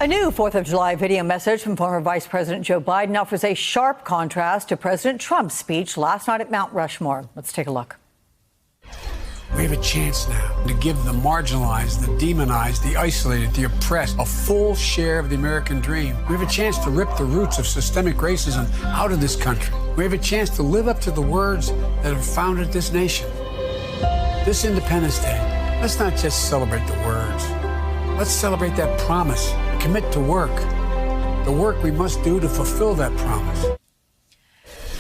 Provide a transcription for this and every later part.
A new 4th of July video message from former Vice President Joe Biden offers a sharp contrast to President Trump's speech last night at Mount Rushmore. Let's take a look. We have a chance now to give the marginalized, the demonized, the isolated, the oppressed a full share of the American dream. We have a chance to rip the roots of systemic racism out of this country. We have a chance to live up to the words that have founded this nation. This Independence Day, let's not just celebrate the words. Let's celebrate that promise. Commit to work. The work we must do to fulfill that promise.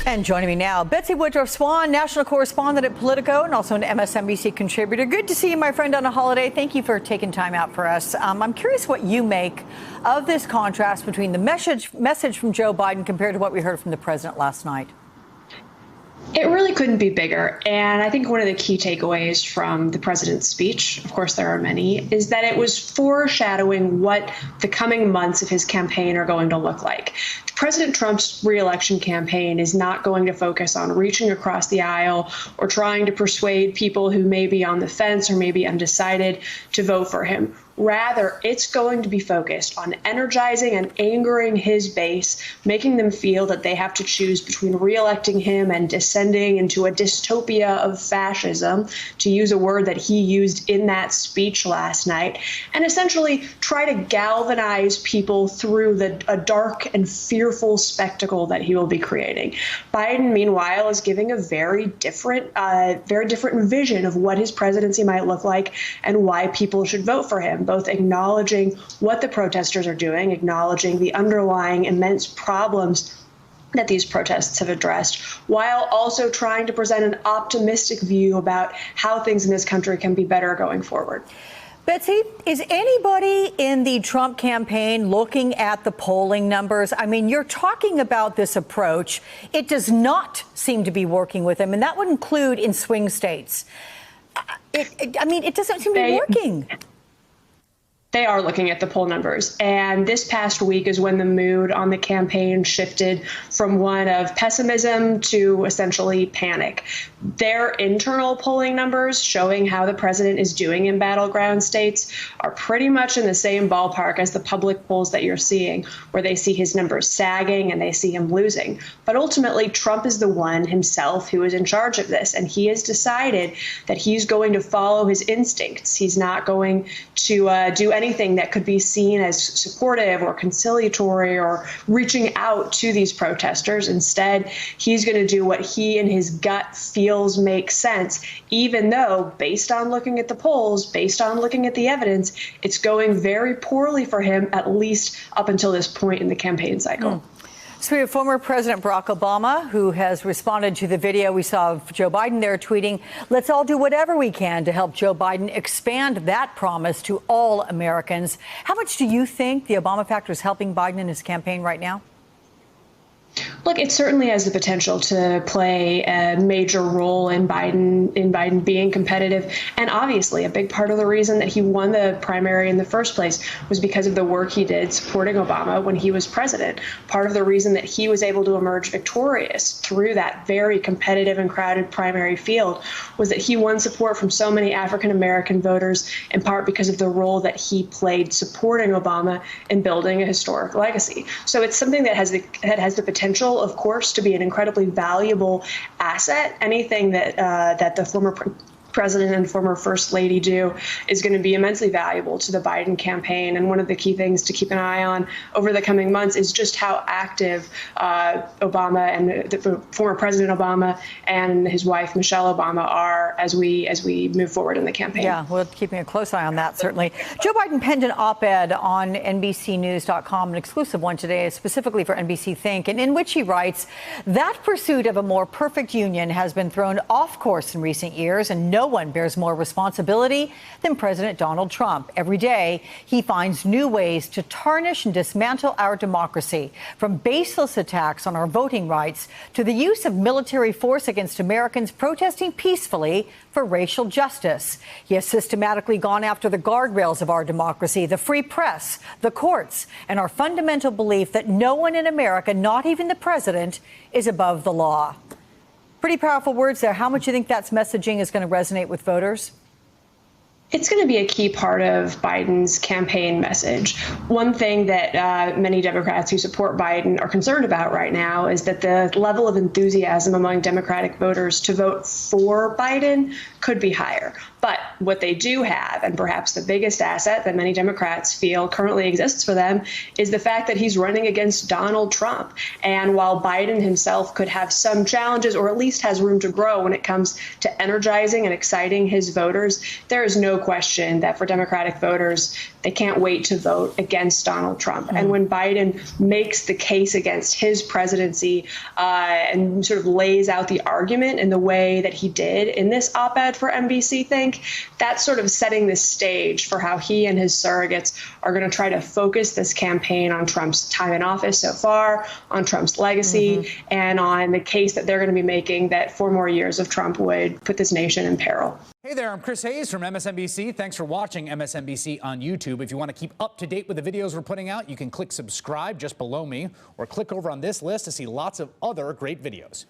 And joining me now, Betsy Woodruff-Swan, national correspondent at Politico and also an MSNBC contributor. Good to see you, my friend, on a holiday. Thank you for taking time out for us. I'm curious what you make of this contrast between the message from Joe Biden compared to what we heard from the president last night. It really couldn't be bigger. And I think one of the key takeaways from the president's speech, of course, there are many, is that it was foreshadowing what the coming months of his campaign are going to look like. President Trump's reelection campaign is not going to focus on reaching across the aisle or trying to persuade people who may be on the fence or may be undecided to vote for him. Rather, it's going to be focused on energizing and angering his base, making them feel that they have to choose between reelecting him and descending into a dystopia of fascism, to use a word that he used in that speech last night, and essentially try to galvanize people through a dark and fearful spectacle that he will be creating. Biden, meanwhile, is giving a very different vision of what his presidency might look like and why people should vote for him, both acknowledging what the protesters are doing, acknowledging the underlying immense problems that these protests have addressed, while also trying to present an optimistic view about how things in this country can be better going forward. Betsy, is anybody in the Trump campaign looking at the polling numbers? I mean, you're talking about this approach. It does not seem to be working with him, and that would include in swing states. It doesn't seem to be working. They are looking at the poll numbers. And this past week is when the mood on the campaign shifted from one of pessimism to essentially panic. Their internal polling numbers showing how the president is doing in battleground states are pretty much in the same ballpark as the public polls that you're seeing, where they see his numbers sagging and they see him losing. But ultimately, Trump is the one himself who is in charge of this. And he has decided that he's going to follow his instincts. He's not going to do anything that could be seen as supportive or conciliatory or reaching out to these protesters. Instead, he's going to do what he in his gut feels makes sense, even though, based on looking at the polls, based on looking at the evidence, it's going very poorly for him, at least up until this point in the campaign cycle. So we have former President Barack Obama, who has responded to the video we saw of Joe Biden there, tweeting, "Let's all do whatever we can to help Joe Biden expand that promise to all Americans." How much do you think the Obama factor is helping Biden in his campaign right now? Look, it certainly has the potential to play a major role in Biden being competitive. And obviously, a big part of the reason that he won the primary in the first place was because of the work he did supporting Obama when he was president. Part of the reason that he was able to emerge victorious through that very competitive and crowded primary field was that he won support from so many African-American voters, in part because of the role that he played supporting Obama in building a historic legacy. So it's something that has the potential, of course, to be an incredibly valuable asset. Anything that the former president and former first lady do is going to be immensely valuable to the Biden campaign. And one of the key things to keep an eye on over the coming months is just how active Obama and the former President Obama and his wife, Michelle Obama, are as we move forward in the campaign. Yeah, we're keeping a close eye on that, certainly. Joe Biden penned an op-ed on NBCnews.com, an exclusive one today, specifically for NBC Think, and in which he writes that pursuit of a more perfect union has been thrown off course in recent years, and no one bears more responsibility than President Donald Trump. Every day, he finds new ways to tarnish and dismantle our democracy, from baseless attacks on our voting rights to the use of military force against Americans protesting peacefully for racial justice. He has systematically gone after the guardrails of our democracy, the free press, the courts, and our fundamental belief that no one in America, not even the president, is above the law. Pretty powerful words there. How much do you think that's messaging is going to resonate with voters? It's going to be a key part of Biden's campaign message. One thing that many Democrats who support Biden are concerned about right now is that the level of enthusiasm among Democratic voters to vote for Biden could be higher. But what they do have, and perhaps the biggest asset that many Democrats feel currently exists for them, is the fact that he's running against Donald Trump. And while Biden himself could have some challenges, or at least has room to grow when it comes to energizing and exciting his voters, there is no question that for Democratic voters, they can't wait to vote against Donald Trump. And when Biden makes the case against his presidency and sort of lays out the argument in the way that he did in this op-ed for NBC Think, that's sort of setting the stage for how he and his surrogates are going to try to focus this campaign on Trump's time in office so far, on Trump's legacy, and on the case that they're going to be making that 4 more years of Trump would put this nation in peril. Hey there, I'm Chris Hayes from MSNBC. Thanks for watching MSNBC on YouTube. If you want to keep up to date with the videos we're putting out, you can click subscribe just below me or click over on this list to see lots of other great videos.